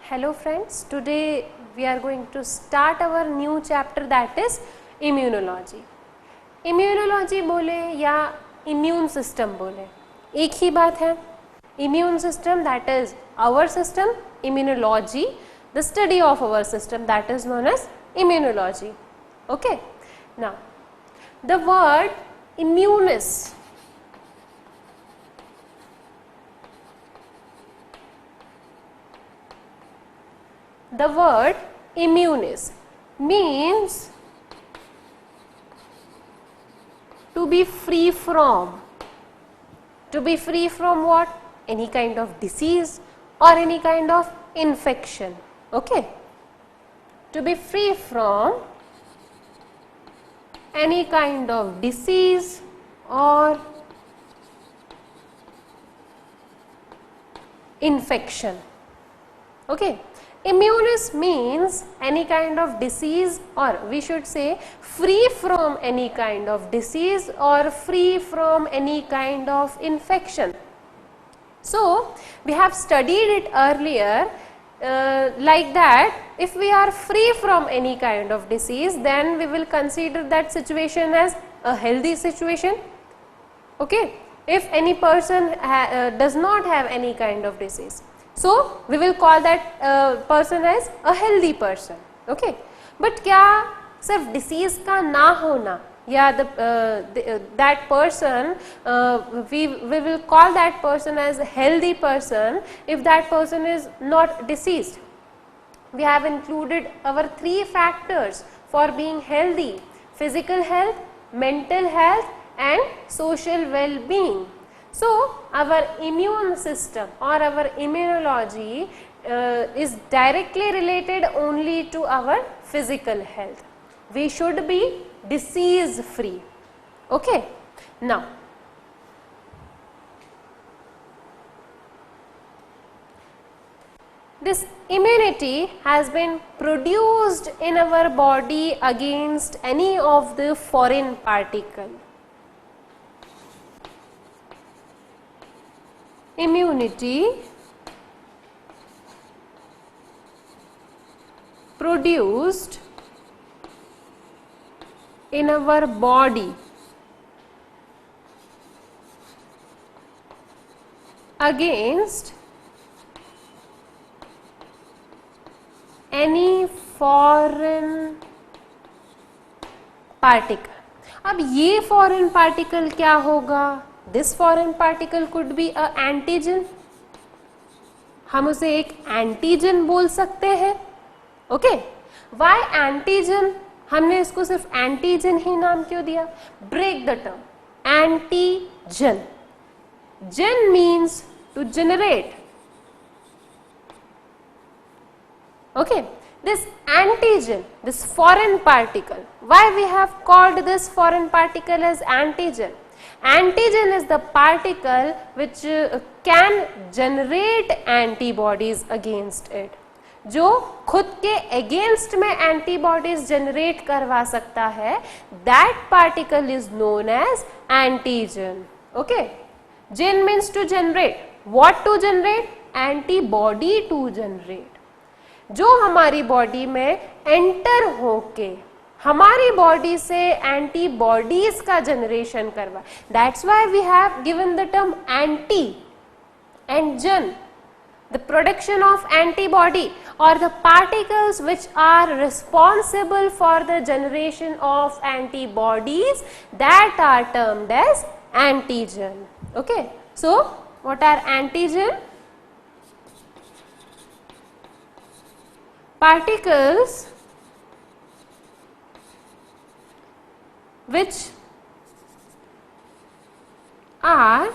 Hello friends, today we are going to start our new chapter, that is immunology. Immunology बोले या immune system बोले एक ही बात है. Immune system, that is our system, immunology the study of our system, that is known as immunology. Okay, now the word immunis means to be free from. To be free from what? Any kind of disease or any kind of infection. Okay, to be free from any kind of disease or infection. Okay, immunis means any kind of disease, or we should say free from any kind of disease or free from any kind of infection. So we have studied it earlier like that. If we are free from any kind of disease, then we will consider that situation as a healthy situation. Okay, if any person does not have any kind of disease, so we will call that person as a healthy person. Okay, but क्या सिर्फ disease का ना होना या that person we will call that person as a healthy person if that person is not diseased. We have included our 3 factors for being healthy: physical health, mental health and social well-being. So our immune system or our immunology is directly related only to our physical health. We should be disease free. Okay, now this immunity has been produced in our body against any of the foreign particle. Immunity produced in our body against any foreign particle. अब ये foreign particle क्या होगा? This foreign particle could be a antigen. हम उसे एक antigen बोल सकते हैं. Okay, why antigen? हमने इसको सिर्फ antigen ही नाम क्यों दिया? Break the term. Antigen. Gen means to generate. Okay, this antigen, this foreign particle, why we have called this foreign particle as antigen? Antigen is the particle which can generate antibodies against it. जो खुद के against में antibodies generate करवा सकता है, that particle is known as antigen. Okay, gen means to generate. What to generate? Antibody to generate. जो हमारी body में एंटर होके हमारी बॉडी से एंटीबॉडीज का जनरेशन करवा. That's why we have given the term anti and gen. The production of antibody और the particles which are responsible for the generation of antibodies, that are termed as antigen. Okay, so what are antigen? Particles which are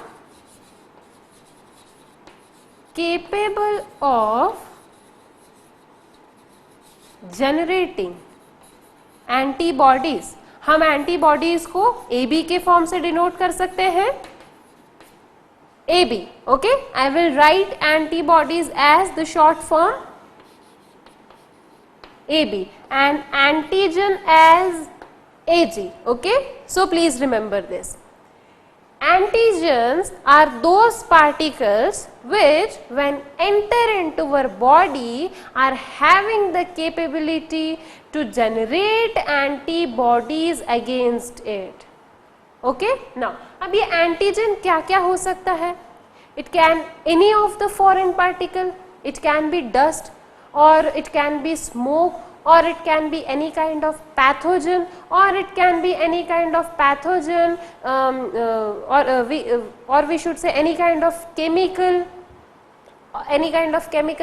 capable of generating antibodies. हम antibodies को AB के form से denote कर सकते हैं. AB. Okay, I will write antibodies as the short form AB and antigen as AG. Okay, so please remember this. Antigens are those particles which when enter into our body are having the capability to generate antibodies against it. Okay? Now, अब ये antigen क्या क्या हो सकता है? It can any of the foreign particle, it can be dust or it can be smoke or it can be any kind of pathogen or it can be any kind of pathogen or we should say any kind of chemical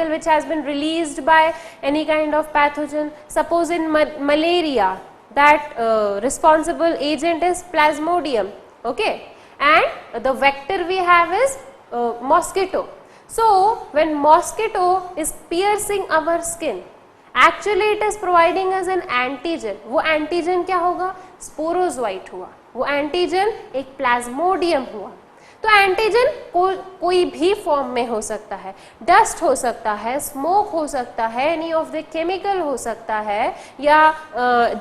which has been released by any kind of pathogen. Suppose in malaria that responsible agent is plasmodium, okay, and the vector we have is mosquito. So when mosquito is piercing our skin, actually it is providing us an antigen. वो antigen क्या होगा? Sporozoite हुआ, वो antigen एक Plasmodium हुआ. तो antigen कोई भी फॉर्म में हो सकता है, डस्ट हो सकता है, स्मोक हो सकता है, एनी ऑफ द केमिकल हो सकता है, या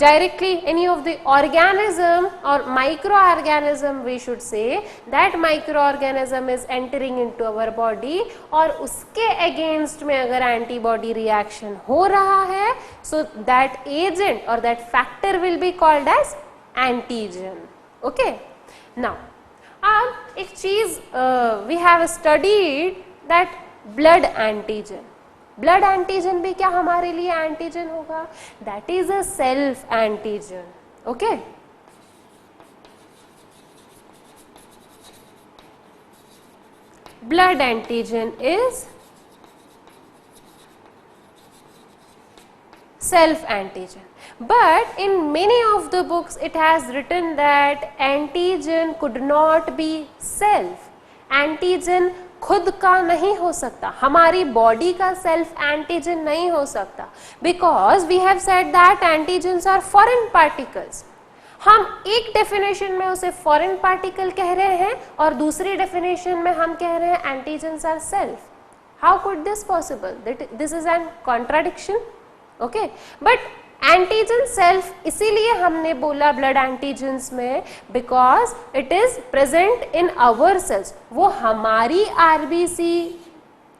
directly any of the organism और microorganism we should say that microorganism is entering into our body और उसके अगेंस्ट में अगर एंटीबॉडी रिएक्शन हो रहा है, सो दैट एजेंट और that factor will be called as antigen. Okay, now अब एक चीज we have studied that blood antigen. Blood antigen भी क्या हमारे लिए एंटीजन होगा? That is a self antigen. Okay, blood antigen is self antigen, but in many of the books it has written that antigen could not be self. Antigen खुद का नहीं हो सकता, हमारी बॉडी का सेल्फ एंटीजन नहीं हो सकता, because we have said that antigens are foreign particles. हम एक डेफिनेशन में उसे फॉरेन पार्टिकल कह रहे हैं और दूसरी डेफिनेशन में हम कह रहे हैं antigens are self. How could this possible? This is an contradiction. Okay, but antigen self इसीलिए हमने बोला ब्लड एंटीजन्स में, because it is present in our cells. वो हमारी आरबीसी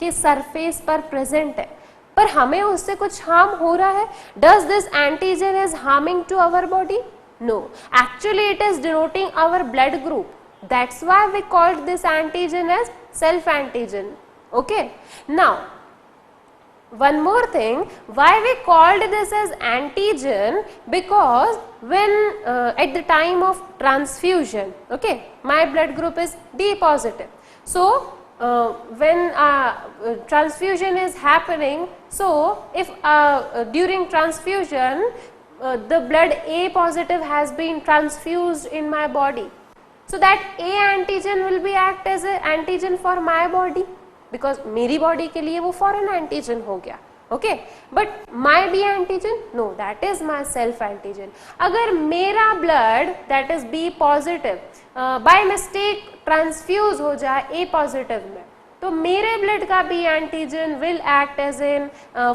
के सरफेस पर प्रेजेंट है, पर हमें उससे कुछ हार्म हो रहा है. Does this antigen is harming to our body? No, actually it is denoting our blood group. That's why we called this antigen as self antigen. Okay, now one more thing, why we called this as antigen? Because when at the time of transfusion, okay, my blood group is B positive, so when transfusion is happening, so if during transfusion the blood A positive has been transfused in my body, so that A antigen will be act as an antigen for my body, because मेरी body के लिए वो foreign antigen हो गया. Okay, but my B antigen, no, that is my self antigen. अगर मेरा blood that is B positive by mistake transfuse हो जाए ए पॉजिटिव में, तो मेरे ब्लड का B antigen will act as an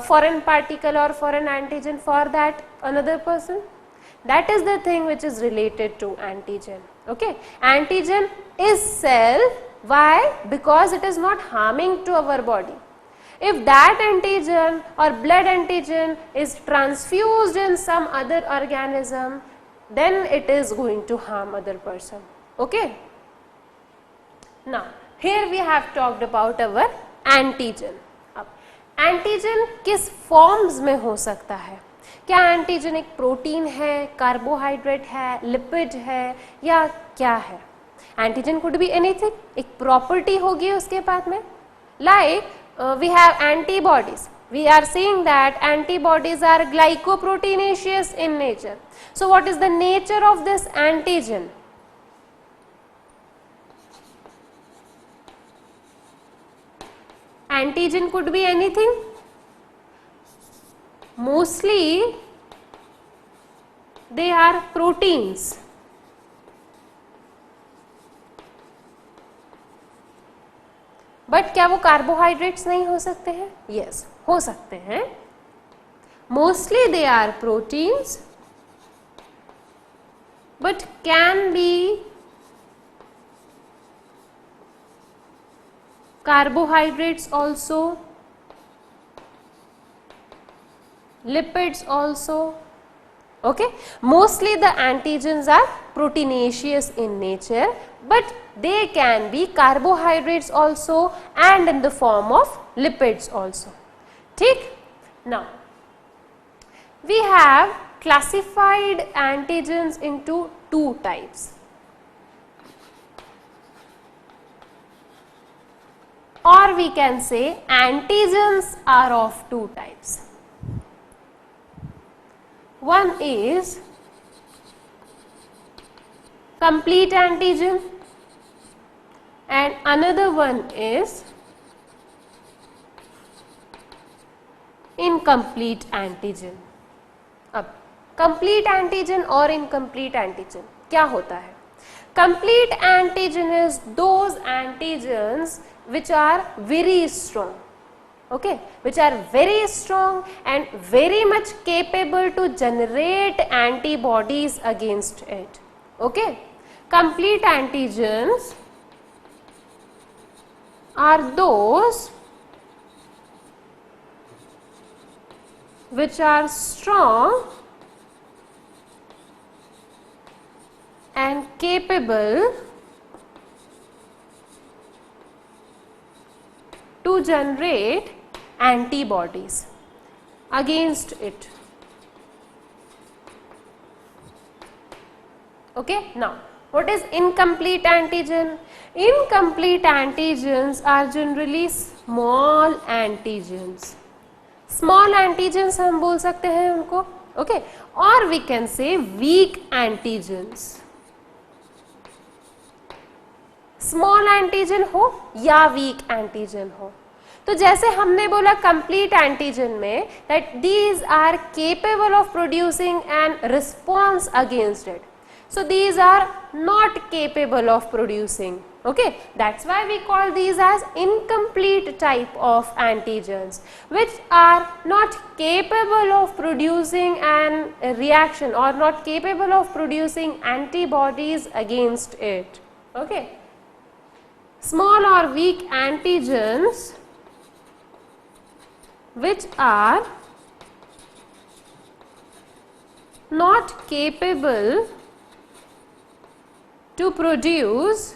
foreign particle और foreign antigen for that another person. That is the thing which is related to antigen. Okay, antigen is self. Why? Because it is not harming to our body. If that antigen or blood antigen is transfused in some other organism, then it is going to harm other person. Okay. Now, here we have talked about our antigen. अब antigen किस forms में हो सकता है? क्या antigen एक protein है, carbohydrate है, लिपिड है, या क्या है? एंटीजन कुड बी एनीथिंग, एक प्रॉपर्टी होगी उसके बाद में. Like we have antibodies. We are saying that antibodies are glycoproteinaceous in nature. So what is the nature of this antigen? Antigen could be anything. Mostly they are proteins. But क्या वो carbohydrates नहीं हो सकते हैं? Yes, हो सकते हैं. Mostly they are proteins but can be carbohydrates also, lipids also. Okay, mostly the antigens are proteinaceous in nature, but they can be carbohydrates also and in the form of lipids also. ठीक? Now we have classified antigens into two types, or we can say antigens are of two types. One is complete antigen and another one is incomplete antigen. अब complete antigen और incomplete antigen क्या होता है? Complete antigen is those antigens which are very strong, okay, which are very strong and very much capable to generate antibodies against it. Okay, complete antigens are those which are strong and capable to generate antibodies against it. Okay, now what is incomplete antigen? Incomplete antigens are generally small antigens. Small antigens हम बोल सकते हैं उनको, okay, or we can say weak antigens. Small antigen हो या weak antigen हो, तो जैसे हमने बोला कंप्लीट एंटीजन में that these are capable of producing an response against it, so these are not capable of producing. Okay, that's why we call these as incomplete type of antigens, which are not capable of producing an reaction or not capable of producing antibodies against it. Okay, small or weak antigens which are not capable to produce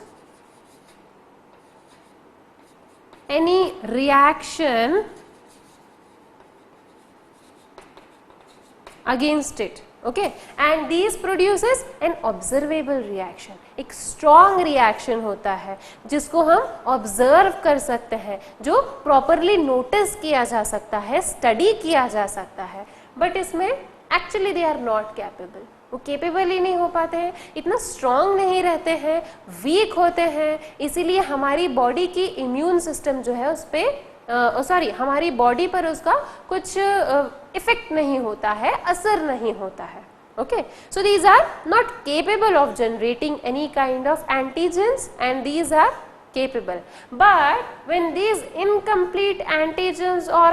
any reaction against it. Okay, and these produces an observable reaction. एक strong reaction होता है जिसको हम observe कर सकते हैं, जो properly notice किया जा सकता है, study किया जा सकता है, but इसमें actually they are not capable. वो केपेबल ही नहीं हो पाते हैं, इतना स्ट्रांग नहीं रहते हैं, वीक होते हैं, इसीलिए हमारी बॉडी की इम्यून सिस्टम जो है उस पर हमारी बॉडी पर उसका कुछ इफेक्ट नहीं होता है, असर नहीं होता है. Okay, so these are not capable of generating any kind of antigens and these are capable, but when these incomplete antigens or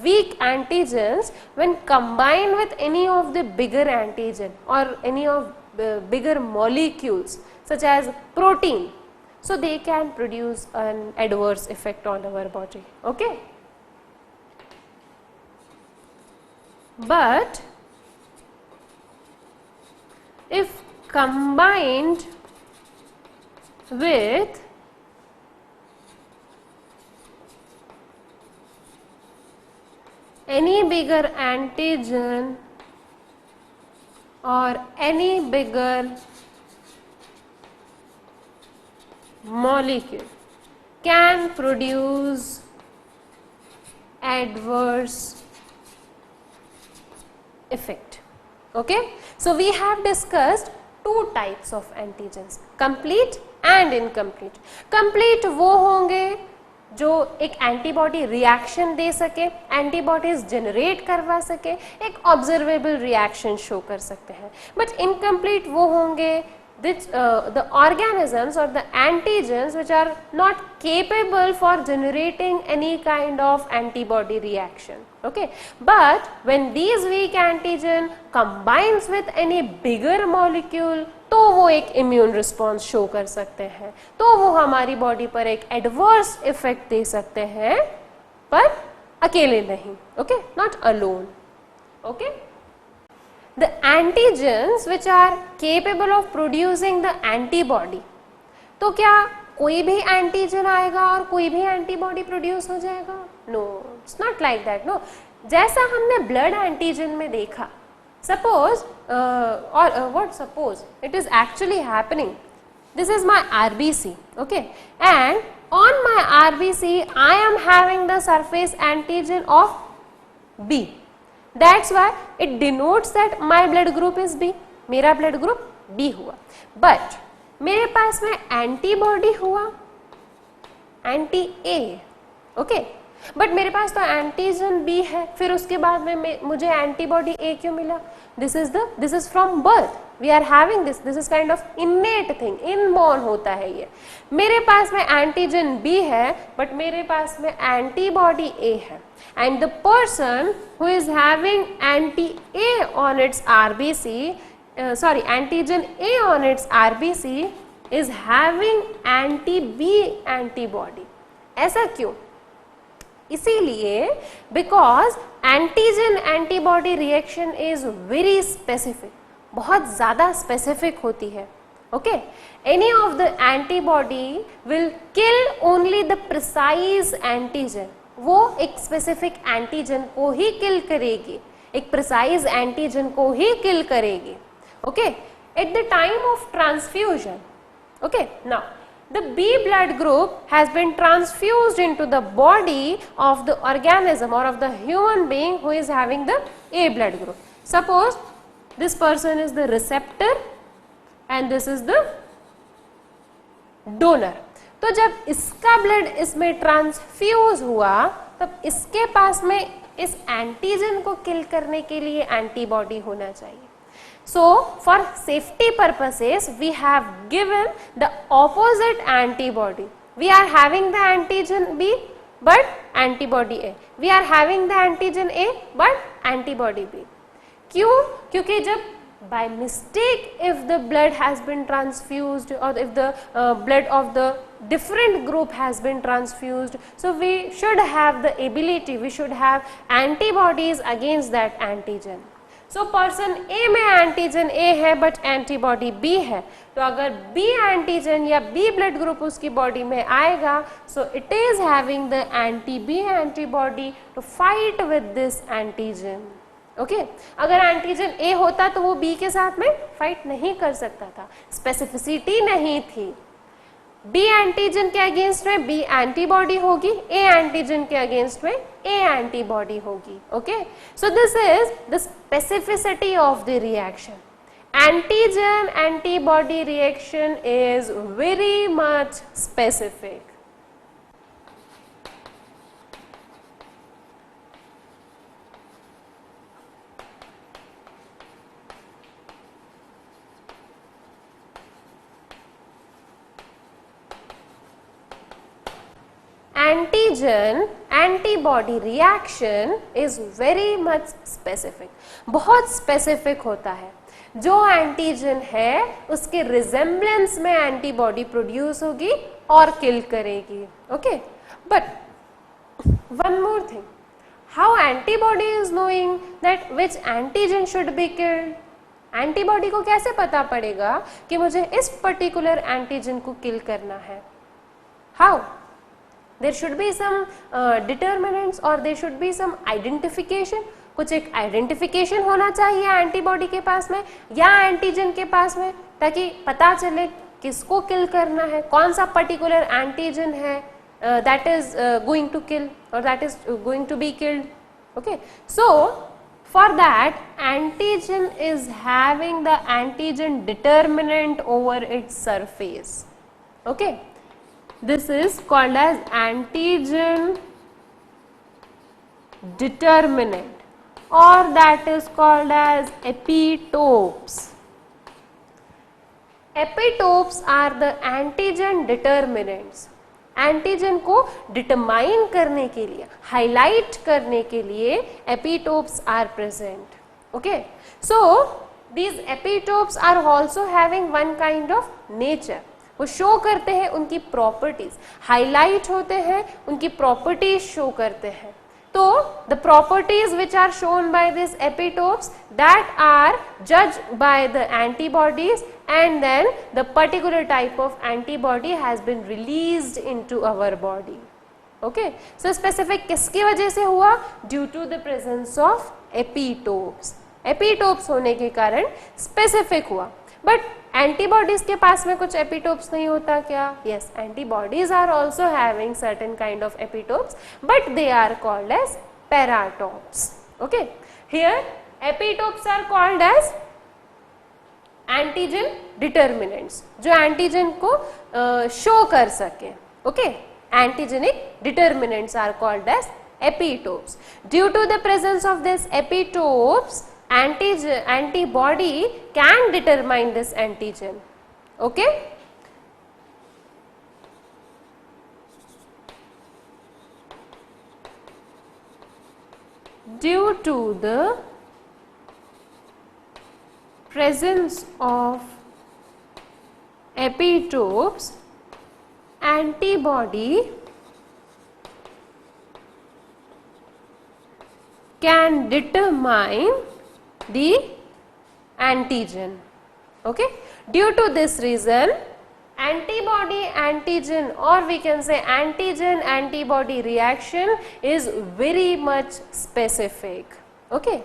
weak antigens when combined with any of the bigger antigen or any of the bigger molecules such as protein, so they can produce an adverse effect on our body. Okay, but if combined with any bigger antigen or any bigger molecule can produce adverse effect. Okay, so we have discussed two types of antigens, complete and incomplete. Complete वो होंगे जो एक antibody reaction दे सके, antibodies generate करवा सके, एक observable reaction show कर सकते हैं. बट इनकम्प्लीट वो होंगे the organisms or the antigens which are not capable for generating any kind of antibody reaction. Okay, but when these weak antigen combines with any bigger molecule तो वो एक immune response show कर सकते हैं, तो वो हमारी बॉडी पर एक एडवर्स इफेक्ट दे सकते हैं, पर अकेले नहीं. Okay, not alone. Okay, the antigens which are capable of producing the antibody, तो क्या कोई भी एंटीजन आएगा और कोई भी एंटीबॉडी प्रोड्यूस हो जाएगा? No, it's not like that. No, जैसा हमने ब्लड एंटीजन में देखा, सपोज और what suppose it is actually happening, this is my RBC. Okay, and on my RBC I am having the surface antigen of B. That's why it denotes that my blood group is B. मेरा blood group B हुआ. But मेरे पास में antibody हुआ anti A. Okay, but मेरे पास तो antigen B है, फिर उसके बाद में मुझे एंटीबॉडी A क्यों मिला? This is from birth. We are having this is kind of innate thing, inborn होता है ये. मेरे पास में एंटीजन B है, बट मेरे पास में एंटीबॉडी A है, and the person who is having anti-A on its RBC, antigen A on its RBC is having anti-B antibody. ऐसा क्यों? इसीलिए because antigen antibody reaction is very specific, बहुत ज्यादा specific होती है. Okay, any of the antibody will kill only the precise antigen. वो एक specific antigen को ही किल करेगी, एक प्रिसाइज एंटीजन को ही किल करेगी. Okay, at the time of transfusion. Okay, now the B blood group has been transfused into the body of the organism or of the human being who is having the A blood group. Suppose this person is the receptor and this is the donor. तो जब इसका blood इसमें transfuse हुआ, तब इसके पास में इस antigen को किल करने के लिए एंटीबॉडी होना चाहिए. So for safety purposes we have given the opposite antibody. We are having the antigen B but antibody A. We are having the antigen A but antibody B. क्यों? क्योंकि जब by mistake if the blood has been transfused or if the blood of the different group has been transfused, so we should have the ability, we should have antibodies against that antigen. So person A में antigen ए है but antibody B है, तो अगर B antigen या B blood group उसकी body में आएगा, so it is having the anti B antibody to fight with this antigen. Okay, अगर एंटीजन ए होता तो वो बी के साथ में फाइट नहीं कर सकता था, स्पेसिफिसिटी नहीं थी. बी एंटीजन के अगेंस्ट में बी एंटीबॉडी होगी, ए एंटीजन के अगेंस्ट में ए एंटीबॉडी होगी. Okay, so this is the specificity of the reaction. Antigen antibody reaction is very much specific. Antigen antibody reaction is very much specific. बहुत specific होता है. जो antigen है उसके रिजेम्बलेंस में एंटीबॉडी प्रोड्यूस होगी और किल करेगी. Okay, but one more thing, how antibody is knowing that which antigen should be killed? Antibody को कैसे पता पड़ेगा कि मुझे इस पर्टिकुलर एंटीजन को किल करना है? How? There should be some determinants or there should be some identification. कुछ एक आइडेंटिफिकेशन होना चाहिए एंटीबॉडी के पास में या एंटीजन के पास में, ताकि पता चले किसको किल करना है, कौन सा पर्टिकुलर एंटीजन है that is going to kill और that is going to be killed. Okay, so for that antigen is having the antigen determinant over its surface. Okay, this is called as antigen determinant or that is called as epitopes. Epitopes are the antigen determinants. Antigen को determine करने के लिए, highlight करने के लिए epitopes are present. Okay, so these epitopes are also having one kind of nature। वो show करते हैं उनकी प्रॉपर्टीज, हाईलाइट होते हैं, उनकी प्रॉपर्टीज शो करते हैं। तो the properties which are shown by these epitopes that are judged by the antibodies, and then the particular type of antibody has been released into our body। okay, so specific किसकी वजह से हुआ? due to the presence of epitopes। Epitopes होने के कारण specific हुआ। But antibodies के पास में कुछ एपिटोप्स नहीं होता क्या? Yes, antibodies are also having certain kind of epitopes, but they are called as paratopes. Okay, here epitopes are called as antigen determinants, जो एंटीजन को शो कर सके। Okay, antigenic determinants are called as epitopes। Due to the presence of this epitopes, antibody can determine this antigen। okay, due to the presence of epitopes, antibody can determine the antigen। okay, due to this reason antibody antigen, or we can say antigen antibody reaction is very much specific। okay,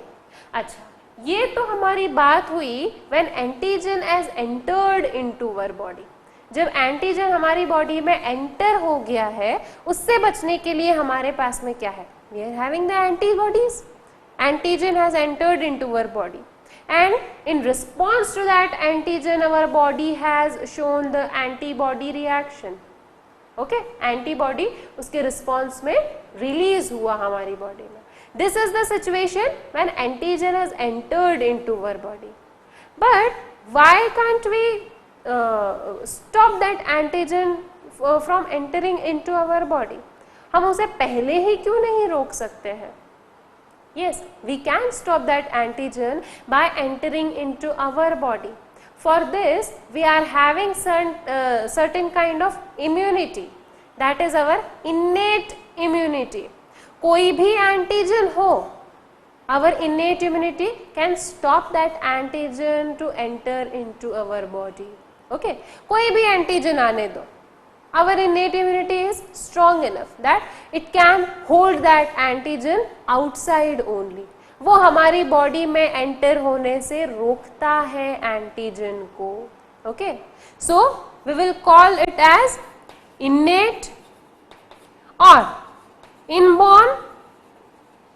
अच्छा, ये तो हमारी बात हुई when antigen has entered into our body। जब antigen हमारी body में enter हो गया है, उससे बचने के लिए हमारे पास में क्या है? We are having the antibodies। Antigen has entered into our body, and in response to that antigen our body has shown the antibody reaction। okay, antibody उसके response में release हुआ हमारी body में। This is the situation when antigen has entered into our body। But why can't we stop that antigen from entering into our body? हम उसे पहले ही क्यों नहीं रोक सकते हैं? Yes, we can stop that antigen by entering into our body। For this we are having certain kind of immunity, that is our innate immunity। कोई भी antigen हो, our innate immunity can stop that antigen to enter into our body। okay, कोई भी antigen आने दो, our innate immunity is strong enough that it can hold that antigen outside only। वो हमारी body में एंटर होने से रोकता है एंटीजन को। Okay, so we will call it as innate और inborn।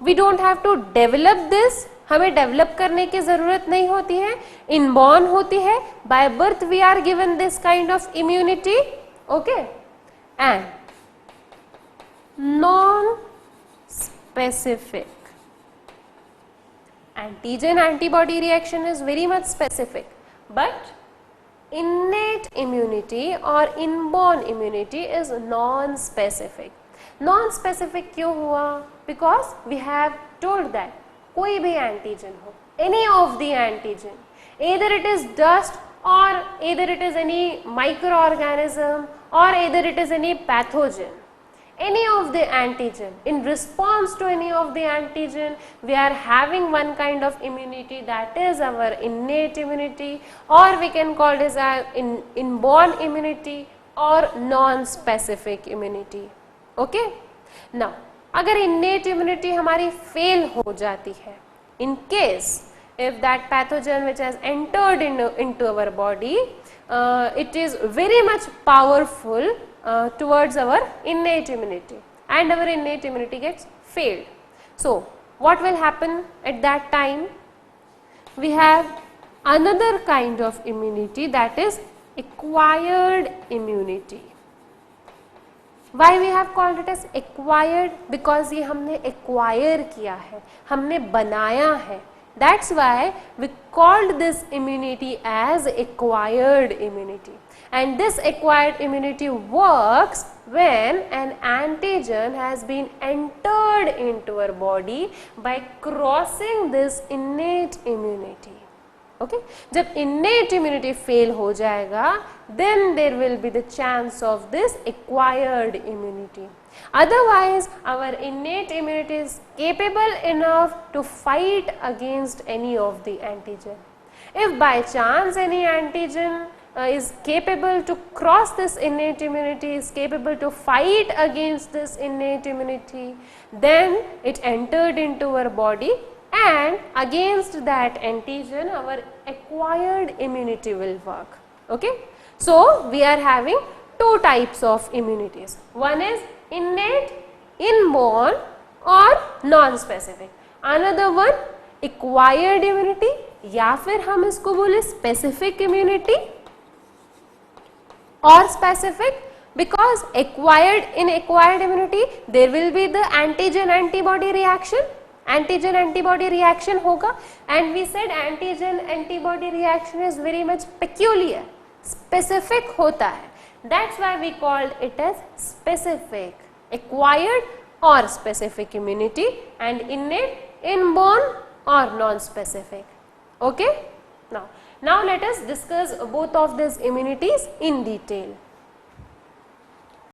we don't have to develop this, हमें डेवलप करने की जरूरत नहीं होती है, इनबॉर्न होती है। By birth we are given this kind of immunity. Okay, and non specific antigen antibody reaction is very much specific, but innate immunity or inborn immunity is non specific। non specific क्यों हुआ? because we have told that कोई भी antigen हो, any of the antigen, either it is dust or either it is any microorganism or either it is any pathogen, any of the antigen, in response to any of the antigen we are having one kind of immunity, that is our innate immunity, or we can call this as inborn immunity or non specific immunity। okay, now अगर innate immunity हमारी fail हो जाती है, in case if that pathogen which has entered into our body it is very much powerful towards our innate immunity, and our innate immunity gets failed, so what will happen at that time? We have another kind of immunity, that is acquired immunity। Why we have called it as acquired? because ये हमने acquire किया है, हमने बनाया है, That's why we called this immunity as acquired immunity. And this acquired immunity works when an antigen has been entered into our body by crossing this innate immunity. Okay? जब innate immunity fail हो जाएगा, then there will be the chance of this acquired immunity. Otherwise, our innate immunity is capable enough to fight against any of the antigen. If by chance any antigen is capable to cross this innate immunity, is capable to fight against this innate immunity, then it entered into our body, and against that antigen our acquired immunity will work. Okay? So, we are having two types of immunities. One is innate, inborn or non-specific. Another one acquired immunity या फिर हम इसको बोले specific immunity or specific, because acquired immunity there will be the antigen antibody reaction. Antigen antibody reaction होगा, and we said antigen antibody reaction is very much peculiar, specific होता है. That's why we called it as specific, acquired or specific immunity, and innate, inborn or non-specific. Okay? Now let us discuss both of these immunities in detail.